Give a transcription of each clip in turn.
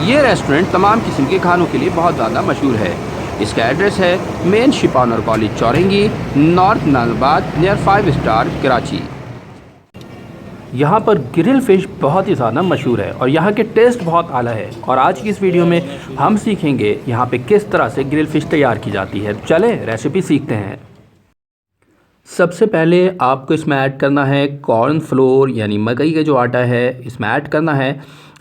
ये रेस्टोरेंट तमाम किस्म के खानों के लिए बहुत ज़्यादा मशहूर है। इसका एड्रेस है मेन शिपानर कॉलेज चौरंगी, नॉर्थ नालबाद, नियर 5 स्टार कराची। यहाँ पर ग्रिल फ़िश बहुत ही ज़्यादा मशहूर है और यहाँ के टेस्ट बहुत आला है। और आज की इस वीडियो में हम सीखेंगे यहाँ पे किस तरह से ग्रिल फ़िश तैयार की जाती है। चलें रेसिपी सीखते हैं। सबसे पहले आपको इसमें ऐड करना है कॉर्न फ्लोर यानी मकई का जो आटा है, इसमें ऐड करना है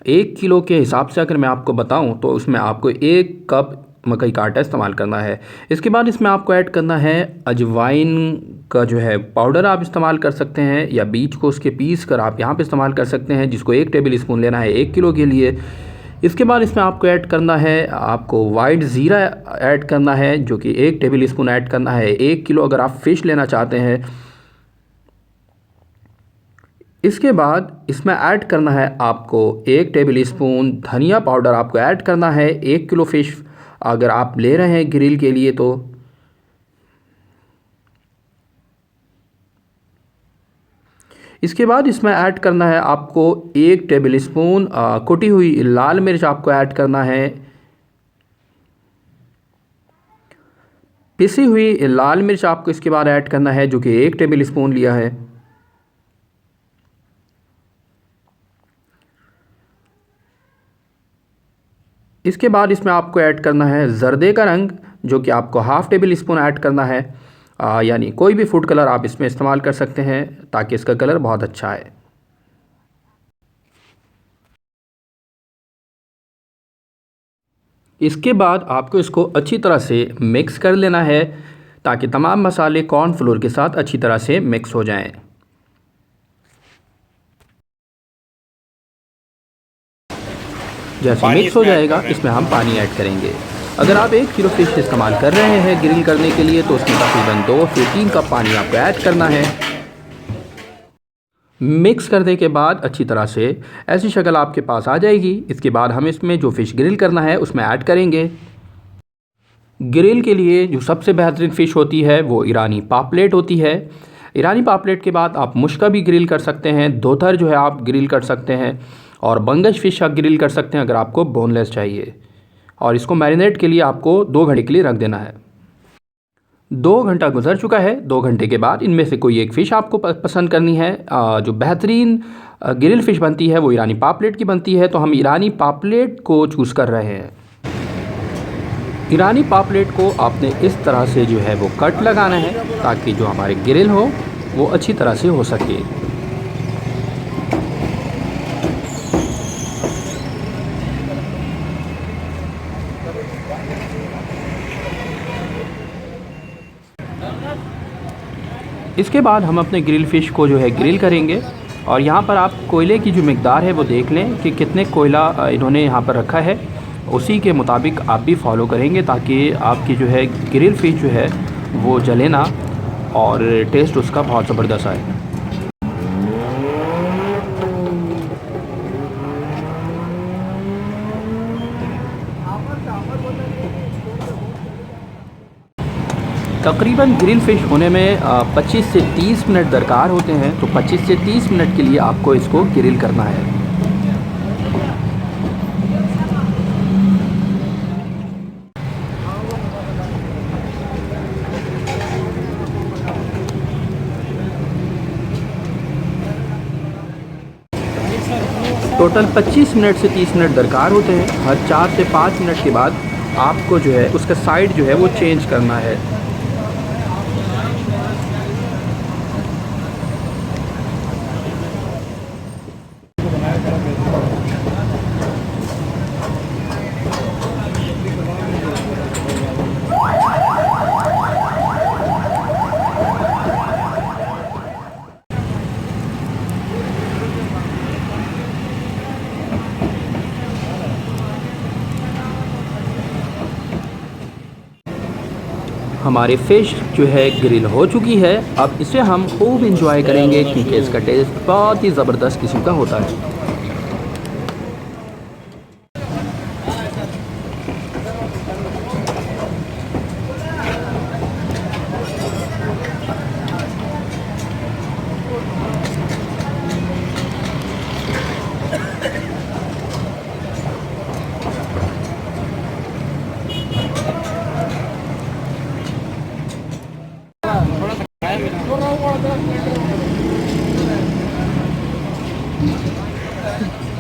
1 किलो के हिसाब से। अगर मैं आपको बताऊं तो उसमें आपको 1 कप मकई का आटा इस्तेमाल करना है। इसके बाद इसमें आपको ऐड करना है अजवाइन का जो है पाउडर, आप इस्तेमाल कर सकते हैं, या बीज को उसके पीस कर आप यहाँ पे इस्तेमाल कर सकते हैं, जिसको 1 टेबल स्पून लेना है 1 किलो के लिए। इसके बाद इसमें आपको ऐड करना है, आपको वाइट ज़ीरा ऐड करना है जो कि 1 टेबल स्पून ऐड करना है 1 किलो अगर आप फ़िश लेना चाहते हैं। इसके बाद इसमें ऐड करना है आपको 1 टेबल स्पून धनिया पाउडर आपको ऐड करना है 1 किलो फ़िश अगर आप ले रहे हैं ग्रिल के लिए तो। इसके बाद इसमें ऐड करना है आपको 1 टेबल स्पून कुटी हुई लाल मिर्च आपको ऐड करना है। पिसी हुई लाल मिर्च आपको इसके बाद ऐड करना है जो कि 1 टेबल स्पून लिया है। इसके बाद इसमें आपको ऐड करना है ज़र्दे का रंग जो कि आपको हाफ़ टेबल स्पून ऐड करना है, यानी कोई भी फूड कलर आप इसमें इस्तेमाल कर सकते हैं ताकि इसका कलर बहुत अच्छा है। इसके बाद आपको इसको अच्छी तरह से मिक्स कर लेना है ताकि तमाम मसाले कॉर्न फ्लोर के साथ अच्छी तरह से मिक्स हो जाएं। जैसे मिक्स हो जाएगा इसमें हम पानी ऐड करेंगे। अगर आप 1 किलो फ़िश इस्तेमाल कर रहे हैं ग्रिल करने के लिए तो उसमें तकरीबन 2 से 3 कप पानी आपको ऐड करना है। मिक्स करने के बाद अच्छी तरह से ऐसी शक्ल आपके पास आ जाएगी। इसके बाद हम इसमें जो फ़िश ग्रिल करना है उसमें ऐड करेंगे। ग्रिल के लिए जो सबसे बेहतरीन फ़िश होती है वो ईरानी पापलेट होती है। ईरानी पापलेट के बाद आप मुश्का भी ग्रिल कर सकते हैं, दोथर जो है आप ग्रिल कर सकते हैं, और बंगश फ़िश आप ग्रिल कर सकते हैं अगर आपको बोनलेस चाहिए। और इसको मैरिनेट के लिए आपको 2 घंटे के लिए रख देना है। 2 घंटा गुजर चुका है। 2 घंटे के बाद इनमें से कोई एक फ़िश आपको पसंद करनी है। जो बेहतरीन ग्रिल फ़िश बनती है वो ईरानी पापलेट की बनती है, तो हम ईरानी पापलेट को चूज़ कर रहे हैं। ईरानी पापलेट को आपने इस तरह से जो है वो कट लगाना है ताकि जो हमारे ग्रिल हो वो अच्छी तरह से हो सके। इसके बाद हम अपने ग्रिल फ़िश को जो है ग्रिल करेंगे। और यहाँ पर आप कोयले की जो मिकदार है वो देख लें कि कितने कोयला इन्होंने यहाँ पर रखा है, उसी के मुताबिक आप भी फॉलो करेंगे ताकि आपकी जो है ग्रिल फ़िश जो है वो जले ना और टेस्ट उसका बहुत ज़बरदस्त आए। तकरीबन ग्रिल फ़िश होने में 25 से 30 मिनट दरकार होते हैं, तो 25 से 30 मिनट के लिए आपको इसको ग्रिल करना है। टोटल 25 मिनट से 30 मिनट दरकार होते हैं। हर 4 से 5 मिनट के बाद आपको जो है उसका साइड जो है वो चेंज करना है। हमारी फ़िश जो है ग्रिल हो चुकी है। अब इसे हम खूब इंजॉय करेंगे क्योंकि इसका टेस्ट बहुत ही ज़बरदस्त किस्म का होता है। है।